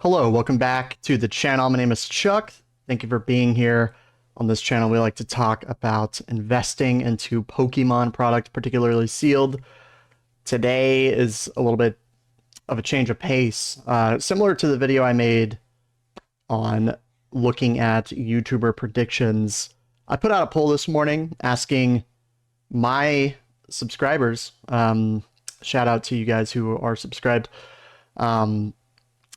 Hello, welcome back to the channel. My name is Chuck. Thank you for being here. On this channel, we like to talk about investing into Pokemon products, particularly sealed. Today is a little bit of a change of pace, similar to the video I made on looking at YouTuber predictions. I put out a poll this morning asking my subscribers, shout out to you guys who are subscribed,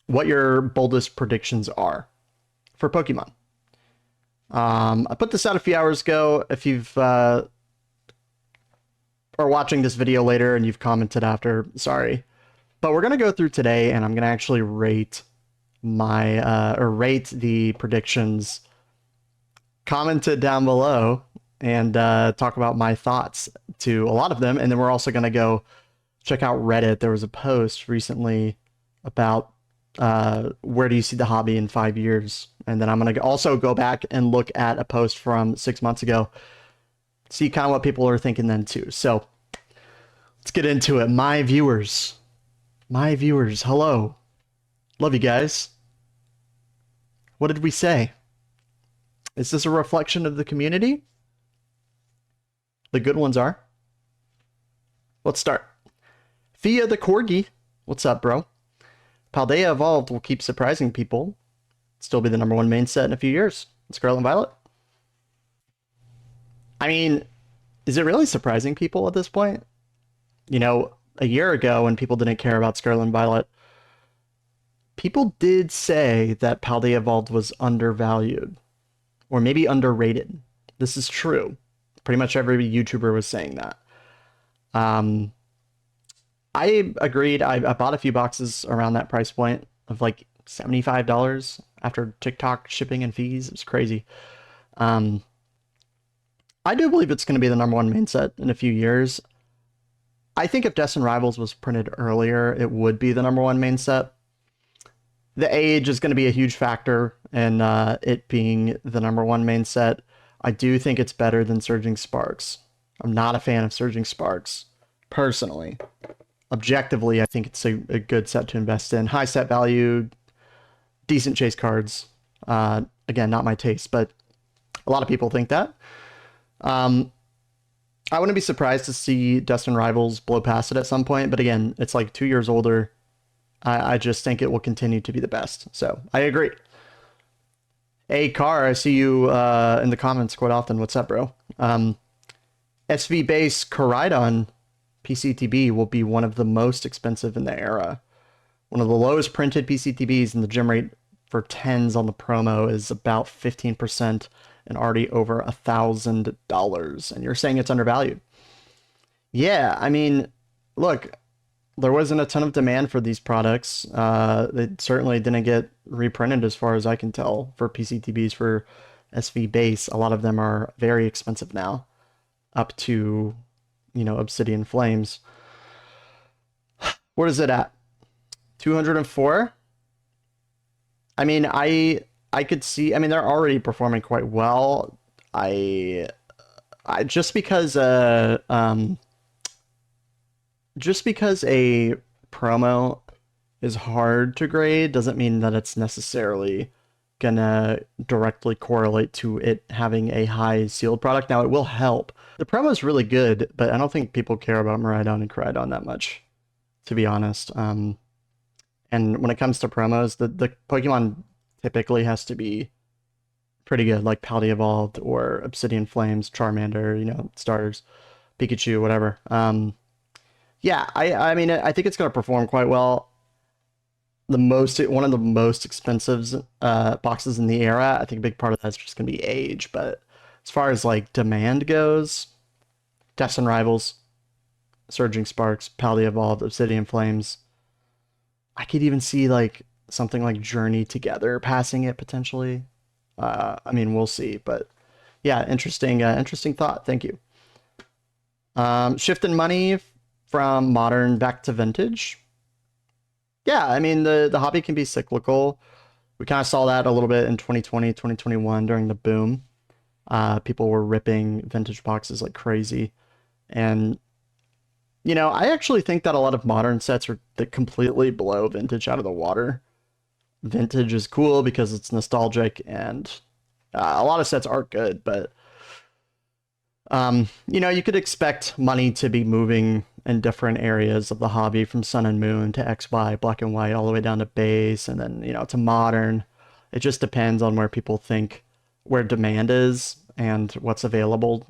what your boldest predictions are for Pokemon. I put this out a few hours ago. If you've are watching this video later and you've commented after, sorry. But we're gonna go through today, and I'm gonna actually rate my rate the predictions commented down below, and talk about my thoughts to a lot of them. And then we're also gonna go check out Reddit. There was a post recently about where do you see the hobby in 5 years? And then I'm going to also go back and look at a post from 6 months ago, see kind of what people are thinking then too. So let's get into it. My viewers, hello. Love you guys. What did we say? Is this a reflection of the community? The good ones are. Let's start. Thea the Corgi. What's up, bro? Paldea Evolved will keep surprising people. Still be the #1 main set in a few years. Scarlet and Violet. I mean, is it really surprising people at this point? You know, a year ago when people didn't care about Scarlet and Violet, people did say that Paldea Evolved was undervalued. Or maybe underrated. This is true. Pretty much every YouTuber was saying that. I agreed. I bought a few boxes around that price point of like $75 after TikTok shipping and fees. It was crazy. I do believe it's going to be the #1 main set in a few years. I think if Destined Rivals was printed earlier, it would be the #1 main set. The age is going to be a huge factor in it being the #1 main set. I do think it's better than Surging Sparks. I'm not a fan of Surging Sparks, personally. Objectively, I think it's a good set to invest in. High set value, decent chase cards. Again, not my taste, but a lot of people think that. I wouldn't be surprised to see Destined Rivals blow past it at some point, but again, it's like 2 years older. I just think it will continue to be the best. So I agree. Hey, Car, I see you in the comments quite often. What's up, bro? SV base Koraidon PCTB will be one of the most expensive in the era. One of the lowest printed PCTBs, and the gem rate for 10s on the promo is about 15% and already over $1,000. And you're saying it's undervalued. Yeah, I mean, look, there wasn't a ton of demand for these products. They certainly didn't get reprinted as far as I can tell for PCTBs for SV base. A lot of them are very expensive now, up to, you know, Obsidian Flames. What is it at? 204? I mean, I could see, I mean, they're already performing quite well. I just because a promo is hard to grade doesn't mean that it's necessarily gonna directly correlate to it having a high sealed product. Now, it will help. The promo is really good, but I don't think people care about Miraidon and Koraidon that much, to be honest. And when it comes to promos, the Pokemon typically has to be pretty good, like Paldea Evolved or Obsidian Flames, Charmander, you know, starters, Pikachu, whatever. Yeah, I mean, I think it's going to perform quite well. One of the most expensive boxes in the era. I think a big part of that's just going to be age, but as far as like demand goes, Destined Rivals, Surging Sparks, Paldea Evolved, Obsidian Flames. I could even see like something like Journey Together passing it potentially. I mean, we'll see, but yeah, interesting thought. Thank you. Shifting money from modern back to vintage. Yeah, I mean, the hobby can be cyclical. We kind of saw that a little bit in 2020, 2021 during the boom. People were ripping vintage boxes like crazy. And, you know, I actually think that a lot of modern sets are that completely blow vintage out of the water. vintage is cool because it's nostalgic, and a lot of sets aren't good, but you could expect money to be moving in different areas of the hobby from Sun and Moon to XY, black and white, all the way down to base, and then, to modern. It just depends on where people think where demand is and what's available,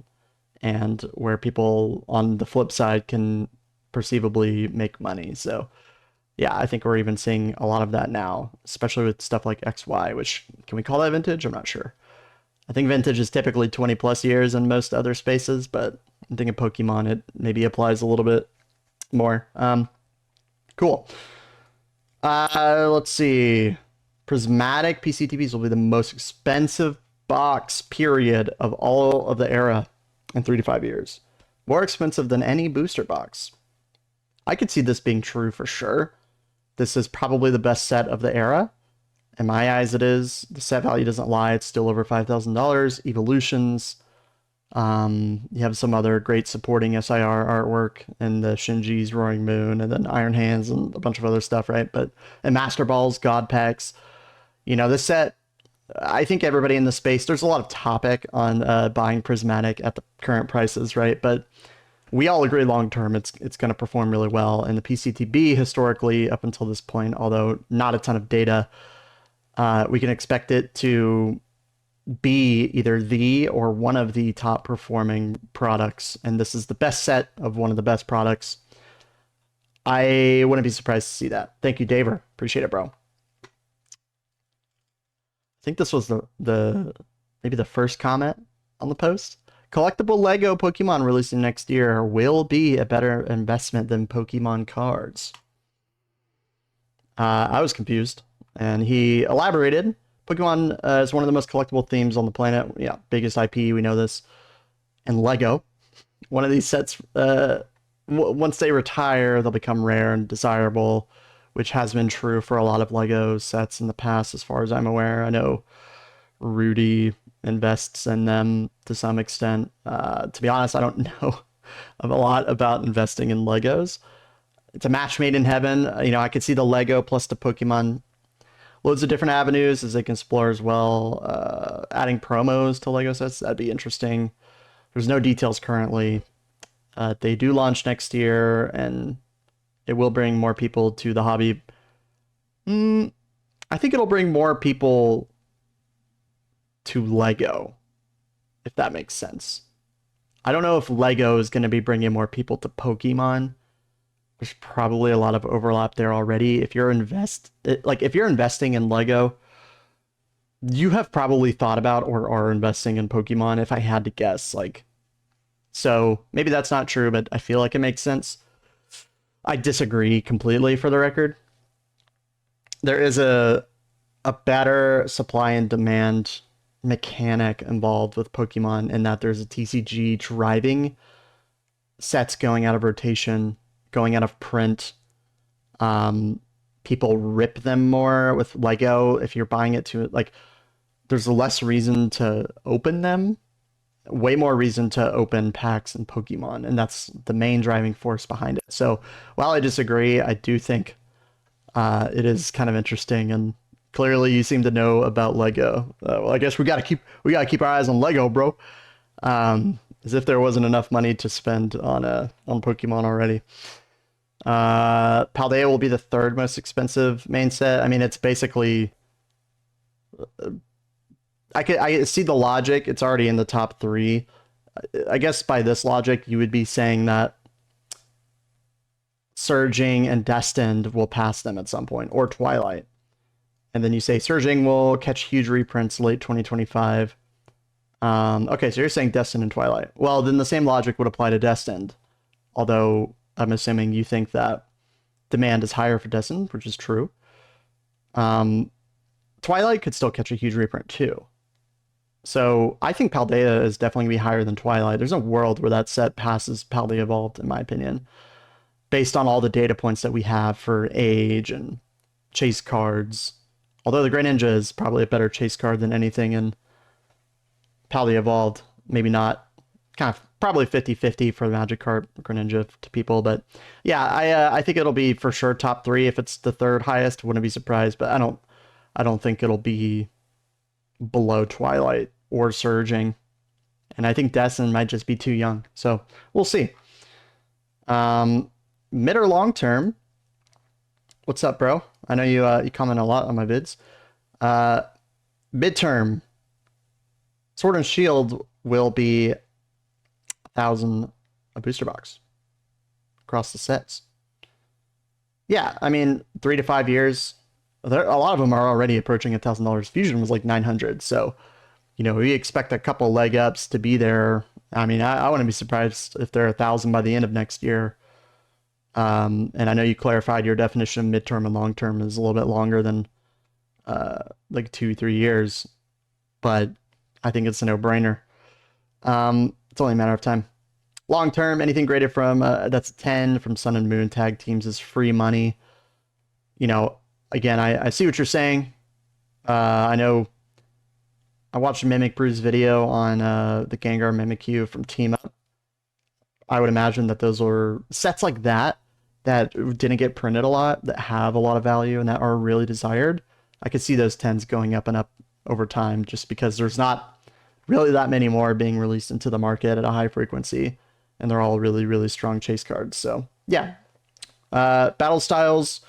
and where people on the flip side can perceivably make money. So, yeah, I think we're even seeing a lot of that now, especially with stuff like XY, which can we call that vintage? I'm not sure. I think vintage is typically 20 plus years in most other spaces, but I think in Pokemon it maybe applies a little bit more. Cool. Let's see. Prismatic PCTVs will be the most expensive box, period, of all of the era in 3 to 5 years. More expensive than any booster box. I could see this being true for sure. This is probably the best set of the era. In my eyes, it is. The set value doesn't lie. It's still over $5,000. Evolutions. You have some other great supporting SIR artwork and the Shinji's Roaring Moon and then Iron Hands and a bunch of other stuff, right? And Master Balls, God Packs. This set, I think everybody in the space, there's a lot of topic on buying Prismatic at the current prices, right? But we all agree long term it's going to perform really well. And the PCTB historically up until this point, although not a ton of data, we can expect it to be either the or one of the top performing products. And this is the best set of one of the best products. I wouldn't be surprised to see that. Thank you, Daver. Appreciate it, bro. I think this was the maybe the first comment on the post. Collectible Lego Pokemon releasing next year will be a better investment than Pokemon cards. I was confused, and he elaborated. Pokemon is one of the most collectible themes on the planet. Yeah, biggest IP, we know this. And Lego, one of these sets, once they retire, they'll become rare and desirable, which has been true for a lot of Lego sets in the past, as far as I'm aware. I know Rudy invests in them to some extent. To be honest, I don't know a lot about investing in Legos. It's a match made in heaven. I could see the Lego plus the Pokemon, loads of different avenues as they can explore as well. Adding promos to Lego sets, that'd be interesting. There's no details currently. They do launch next year, and it will bring more people to the hobby. I think it'll bring more people to Lego, if that makes sense. I don't know if Lego is going to be bringing more people to Pokemon. There's probably a lot of overlap there already. If you're investing in Lego, you have probably thought about or are investing in Pokemon, if I had to guess. So maybe that's not true, but I feel like it makes sense. I disagree completely, for the record. There is a better supply and demand mechanic involved with Pokemon, in that there's a TCG driving sets going out of rotation, going out of print. People rip them more with Lego. If you're buying it to, there's less reason to open them, way more reason to open packs and Pokemon, and that's the main driving force behind it. So while I disagree, I do think it is kind of interesting, and clearly you seem to know about Lego. Well, I guess we gotta keep our eyes on Lego, bro. As if there wasn't enough money to spend on Pokemon already. Paldea will be the third most expensive main set. I mean, it's basically, I see the logic. It's already in the top three. I guess by this logic, you would be saying that Surging and Destined will pass them at some point, or Twilight. And then you say Surging will catch huge reprints late 2025. Okay, so you're saying Destined and Twilight. Well, then the same logic would apply to Destined. Although I'm assuming you think that demand is higher for Destined, which is true. Twilight could still catch a huge reprint too. So I think Paldea is definitely going to be higher than Twilight. There's a world where that set passes Paldea Evolved, in my opinion, based on all the data points that we have for age and chase cards. Although the Greninja is probably a better chase card than anything in Paldea Evolved. Maybe not. Kind of probably 50-50 for the Magikarp Greninja to people. But yeah, I think it'll be for sure top three. If it's the third highest, wouldn't be surprised. But I I don't think it'll be below Twilight or Surging. And I think Destin might just be too young. So we'll see. Mid or long term, what's up, bro? I know you comment a lot on my vids. Uh, Midterm, Sword and Shield will be 1,000 a booster box across the sets. Yeah, I mean, 3 to 5 years. A lot of them are already approaching $1,000. Fusion was like 900, so we expect a couple leg ups to be there. I mean, I wouldn't be surprised if they're 1,000 by the end of next year. And I know you clarified your definition of midterm and long term is a little bit longer than like 2-3 years, but I think it's a no-brainer. It's only a matter of time. Long term, anything graded from that's 10 from Sun and Moon tag teams is free money. Again, I see what you're saying. I know I watched Mimic Brew's video on the Gengar Mimikyu from Team Up. I would imagine that those are sets like that didn't get printed a lot, that have a lot of value and that are really desired. I could see those 10s going up and up over time just because there's not really that many more being released into the market at a high frequency, and they're all really, really strong chase cards. So yeah, Battle Styles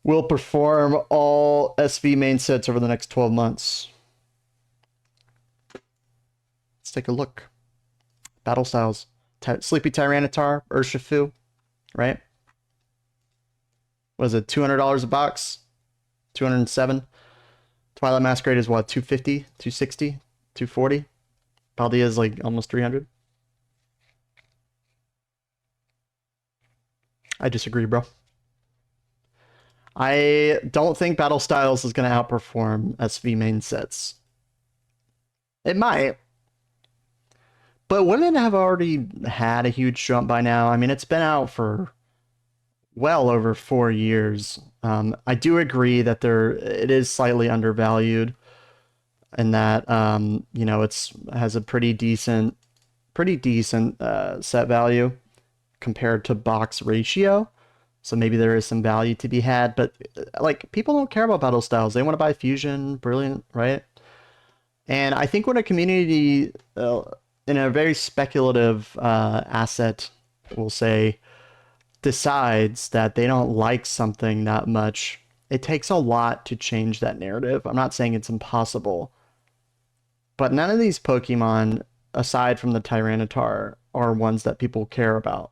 will perform all SV main sets over the next 12 months. Let's take a look. Battle Styles. Sleepy Tyranitar, Urshifu, right? Was it $200 a box? 207. Twilight Masquerade is what, 250, 260, 240? Paldea is like almost 300. I disagree, bro. I don't think Battle Styles is going to outperform SV main sets. It might. But wouldn't it have already had a huge jump by now? I mean, it's been out for well over 4 years. I do agree that it is slightly undervalued, and that it has a pretty decent set value compared to box ratio. So maybe there is some value to be had, but like people don't care about Battle Styles. They want to buy Fusion, Brilliant, right? And I think when a community in a very speculative asset, we'll say, decides that they don't like something that much, it takes a lot to change that narrative. I'm not saying it's impossible, but none of these Pokemon, aside from the Tyranitar, are ones that people care about.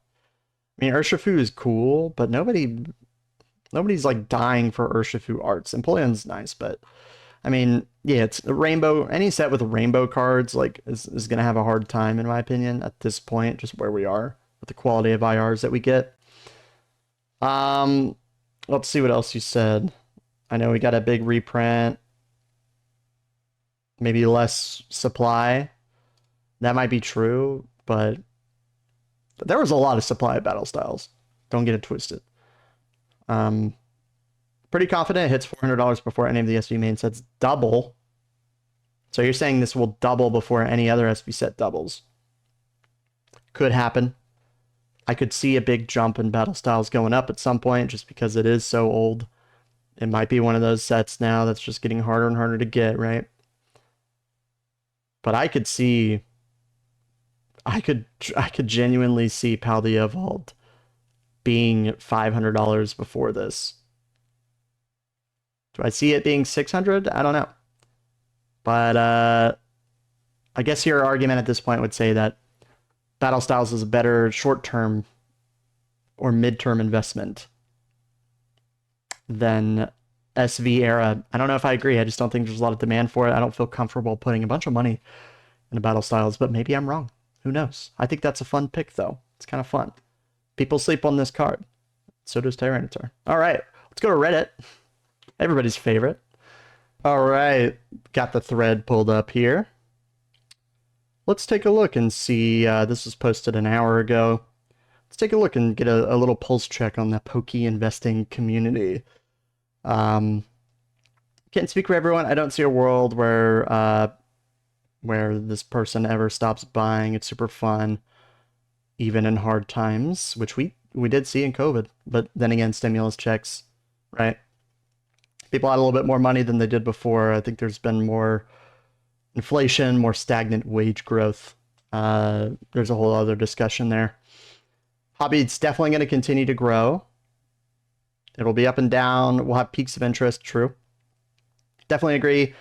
I mean, Urshifu is cool, but nobody's like dying for Urshifu arts. Employon's nice, but I mean, yeah, it's a rainbow. Any set with rainbow cards is gonna have a hard time, in my opinion, at this point, just where we are with the quality of IRs that we get. Let's see what else you said. I know we got a big reprint. Maybe less supply. That might be true, but there was a lot of supply of Battle Styles. Don't get it twisted. Pretty confident it hits $400 before any of the SV main sets double. So you're saying this will double before any other SV set doubles. Could happen. I could see a big jump in Battle Styles going up at some point just because it is so old. It might be one of those sets now that's just getting harder and harder to get, right? But I could genuinely see Paldea Vault being $500 before this. Do I see it being 600? I don't know. But I guess your argument at this point would say that Battle Styles is a better short-term or mid-term investment than SV era. I don't know if I agree. I just don't think there's a lot of demand for it. I don't feel comfortable putting a bunch of money into Battle Styles, but maybe I'm wrong. Who knows? I think that's a fun pick, though. It's kind of fun. People sleep on this card. So does Tyranitar. All right, let's go to Reddit. Everybody's favorite. All right, got the thread pulled up here. Let's take a look and see. This was posted an hour ago. Let's take a look and get a little pulse check on the Pokeinvesting community. Can't speak for everyone. I don't see a world where this person ever stops buying. It's super fun, even in hard times, which we did see in COVID. But then again, stimulus checks, right? People had a little bit more money than they did before. I think there's been more inflation, more stagnant wage growth. There's a whole other discussion there. Hobby, it's definitely going to continue to grow. It'll be up and down. We'll have peaks of interest, true. Definitely agree.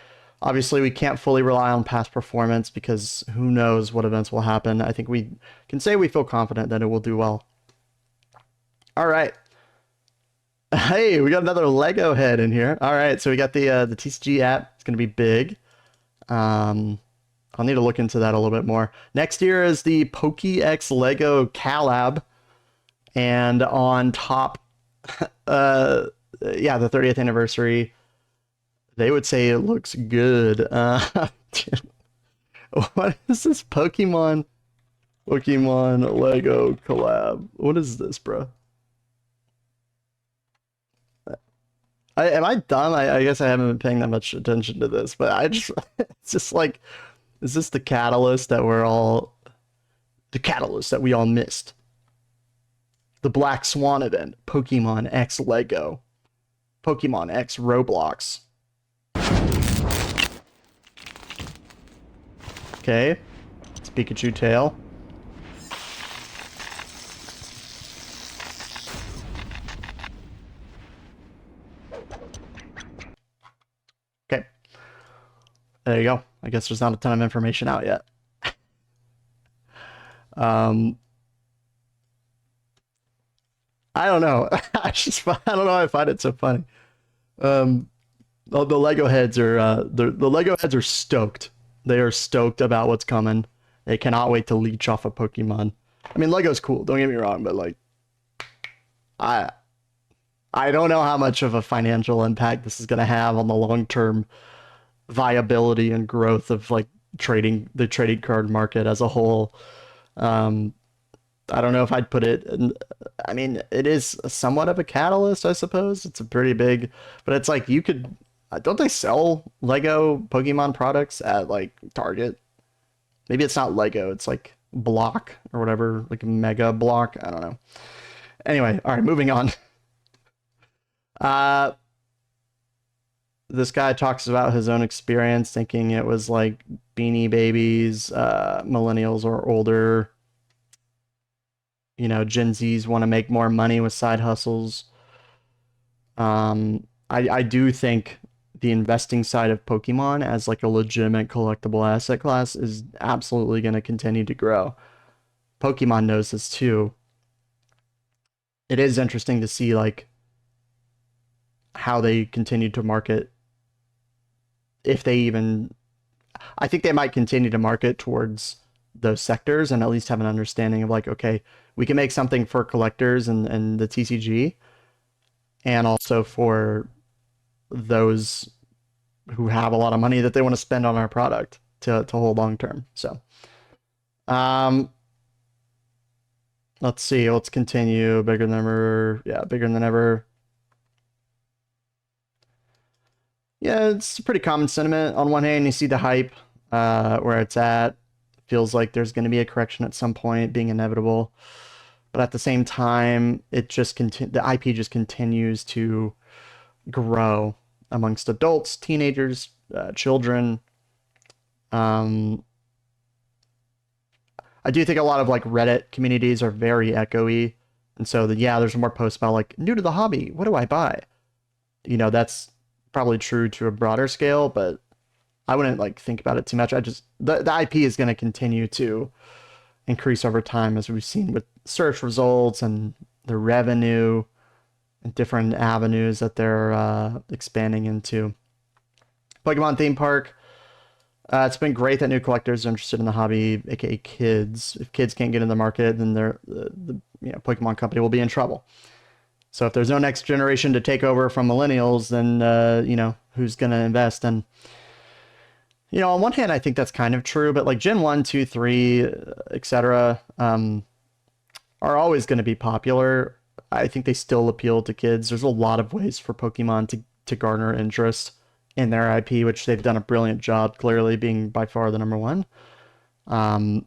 Obviously, we can't fully rely on past performance because who knows what events will happen. I think we can say we feel confident that it will do well. All right. Hey, we got another Lego head in here. All right, so we got the TCG app. It's going to be big. I'll need to look into that a little bit more. Next year is the Pokéx Lego Collab, and on top, yeah, the 30th anniversary. They would say it looks good. What is this Pokemon Lego collab? What is this, bro? Am I dumb? I guess I haven't been paying that much attention to this, but I just it's just like, is this the catalyst that we all missed? The Black Swan event, Pokemon X Lego, Pokemon X Roblox. Okay, it's Pikachu tail. Okay, there you go. I guess there's not a ton of information out yet. I don't know. I don't know. I find it so funny. The Lego heads are the Lego heads are stoked. They are stoked about what's coming. They cannot wait to leech off a Pokemon. I mean, Lego's cool. Don't get me wrong, but like, I don't know how much of a financial impact this is going to have on the long-term viability and growth of like the trading card market as a whole. I don't know if I'd put it in, I mean, it is somewhat of a catalyst, I suppose. It's a pretty big, but it's like you could, don't they sell Lego Pokemon products at like Target? Maybe it's not Lego, it's like Block or whatever, like Mega Block. I don't know. Anyway, all right, moving on. Uh, this guy talks about his own experience thinking it was like Beanie Babies, millennials or older. You know, Gen Zs want to make more money with side hustles. I do think the investing side of Pokemon as like a legitimate collectible asset class is absolutely going to continue to grow. Pokemon knows this too. It is interesting to see like how they continue to market, if they even, I think they might continue to market towards those sectors and at least have an understanding of like, okay, we can make something for collectors and the TCG, and also for those who have a lot of money that they want to spend on our product to hold long term. So, let's see. Let's continue. Bigger than ever. Yeah, bigger than ever. Yeah, it's a pretty common sentiment. On one hand, you see the hype where it's at. Feels like there's going to be a correction at some point, being inevitable. But at the same time, the IP just continues to grow amongst adults, teenagers, children. I do think a lot of like Reddit communities are very echoey, and so yeah, there's more posts about like new to the hobby, what do I buy? You know, that's probably true to a broader scale, but I wouldn't like think about it too much. The IP is going to continue to increase over time, as we've seen with search results and the revenue and different avenues that they're expanding into. Pokemon theme park. It's been great that new collectors are interested in the hobby, aka kids. If kids can't get in the market, then the Pokemon company will be in trouble. So if there's no next generation to take over from millennials, then who's gonna invest? And on one hand, I think that's kind of true, but like Gen 1, 2, 3, etc., are always going to be popular. I think they still appeal to kids. There's a lot of ways for Pokemon to garner interest in their IP, which they've done a brilliant job, clearly being by far the number one. I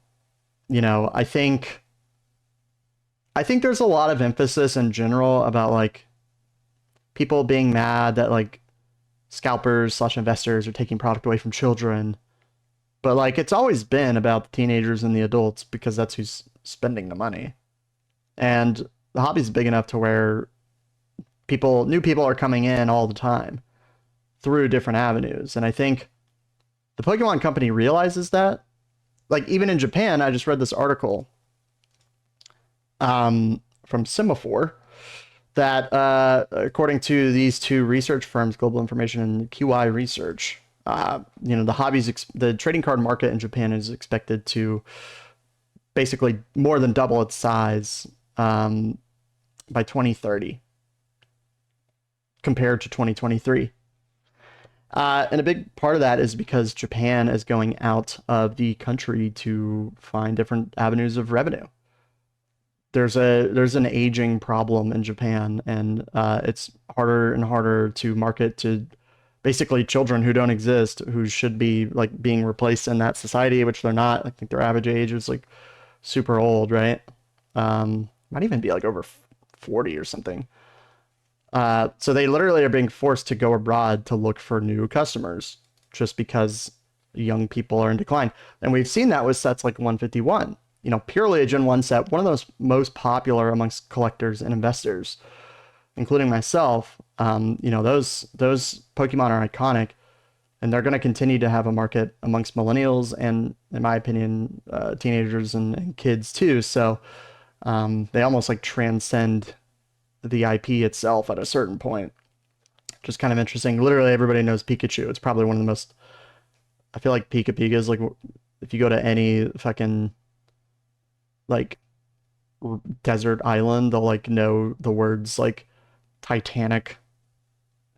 think there's a lot of emphasis in general about like people being mad that like scalpers slash investors are taking product away from children. But like it's always been about the teenagers and the adults because that's who's spending the money. And the hobby's big enough to where new people are coming in all the time through different avenues. And I think the Pokemon company realizes that. Like even in Japan, I just read this article from Semaphore that according to these two research firms, Global Information and QI Research, the trading card market in Japan is expected to basically more than double its size by 2030 compared to 2023. And a big part of that is because Japan is going out of the country to find different avenues of revenue. There's an aging problem in Japan, and it's harder and harder to market to basically children who don't exist, who should be like being replaced in that society, which they're not. I think their average age is like super old, right? Might even be like over 40 or something. So they literally are being forced to go abroad to look for new customers just because young people are in decline. And we've seen that with sets like 151. Purely a Gen 1 set, one of those most popular amongst collectors and investors, including myself. Those Pokemon are iconic, and they're going to continue to have a market amongst millennials and, in my opinion, teenagers and kids too. So they almost like transcend the IP itself at a certain point. Just kind of interesting. Literally everybody knows Pikachu. It's probably one of the most, I feel like Pika Pika is like, if you go to any fucking like desert island, they'll like know the words like Titanic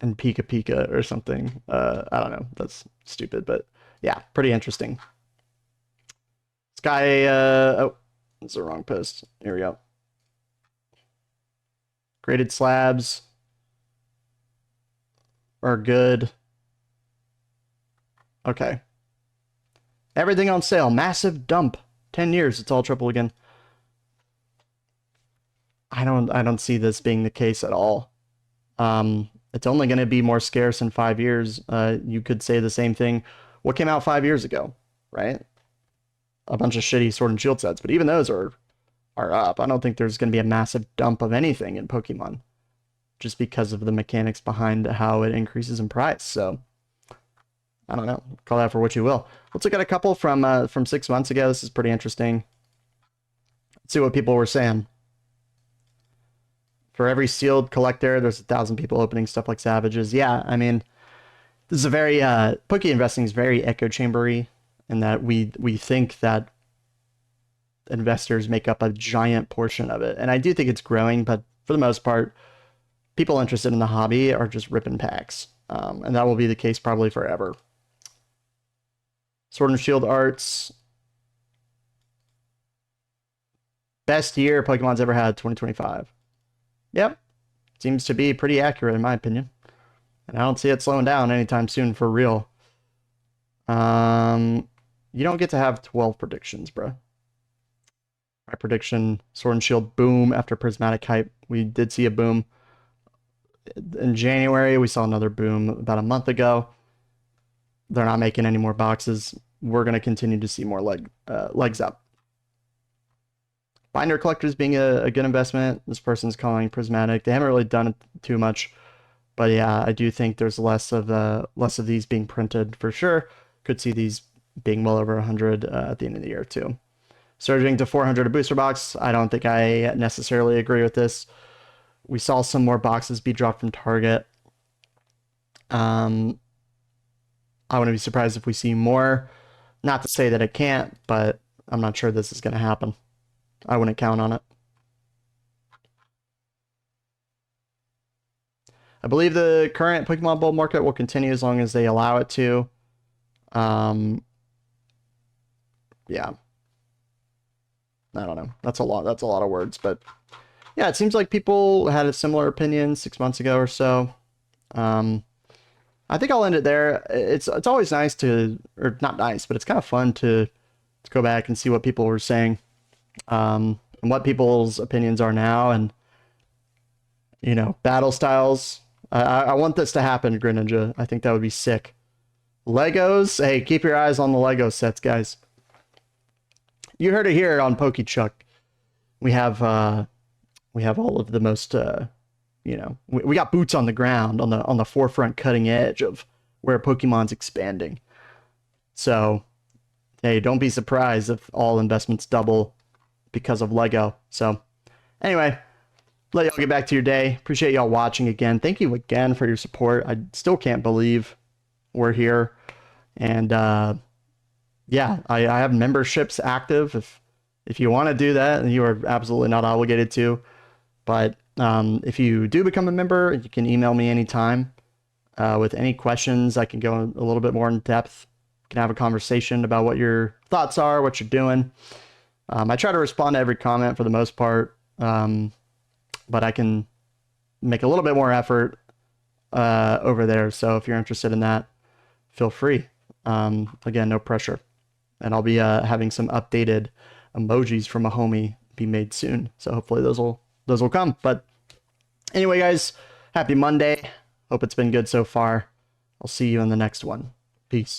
and Pika Pika or something. I don't know. That's stupid, but yeah, pretty interesting. This guy, oh, that's the wrong post. Here we go. Graded slabs are good. Okay. Everything on sale. Massive dump. 10 years. It's all triple again. I don't see this being the case at all. It's only going to be more scarce in 5 years. You could say the same thing. What came out 5 years ago, right? A bunch of shitty Sword and Shield sets, but even those are up. I don't think there's going to be a massive dump of anything in Pokemon just because of the mechanics behind how it increases in price. So I don't know. Call that for what you will. Let's look at a couple from 6 months ago. This is pretty interesting. Let's see what people were saying. For every sealed collector, there's 1,000 people opening stuff like savages. Yeah, I mean, this is a very Pokeinvesting is very echo chambery in that we think that investors make up a giant portion of it. And I do think it's growing, but for the most part, people interested in the hobby are just ripping packs. And that will be the case probably forever. Sword and Shield arts. Best year Pokemon's ever had, 2025. Yep. Seems to be pretty accurate in my opinion. And I don't see it slowing down anytime soon for real. You don't get to have 12 predictions, bro. My prediction, Sword and Shield boom after Prismatic hype. We did see a boom in January. We saw another boom about a month ago. They're not making any more boxes. We're going to continue to see more legs up. Binder collectors being a good investment. This person's calling Prismatic. They haven't really done it too much. But yeah, I do think there's less of these being printed for sure. Could see these being well over 100 at the end of the year too. Surging to 400 a booster box. I don't think I necessarily agree with this. We saw some more boxes be dropped from Target. I wouldn't be surprised if we see more. Not to say that it can't, but I'm not sure this is going to happen. I wouldn't count on it. I believe the current Pokemon bull market will continue as long as they allow it to. Yeah. I don't know. That's a lot of words, but yeah, it seems like people had a similar opinion 6 months ago or so. I think I'll end it there. It's always nice to, or not nice, but it's kind of fun to go back and see what people were saying, and what people's opinions are now, and battle styles. I want this to happen, Greninja. I think that would be sick. Legos. Hey, keep your eyes on the Lego sets, guys. You heard it here on PokeChuck. We have all of the most we got boots on the ground on the forefront cutting edge of where Pokemon's expanding. So, hey, don't be surprised if all investments double because of Lego. So, anyway, let y'all get back to your day. Appreciate y'all watching again. Thank you again for your support. I still can't believe we're here. And yeah, I have memberships active. If you want to do that, you are absolutely not obligated to. But if you do become a member, you can email me anytime with any questions. I can go a little bit more in depth. Can have a conversation about what your thoughts are, what you're doing. I try to respond to every comment for the most part, but I can make a little bit more effort over there. So if you're interested in that, feel free. Again, no pressure. And I'll be having some updated emojis from a homie be made soon. So hopefully those will come. But anyway, guys, happy Monday. Hope it's been good so far. I'll see you in the next one. Peace.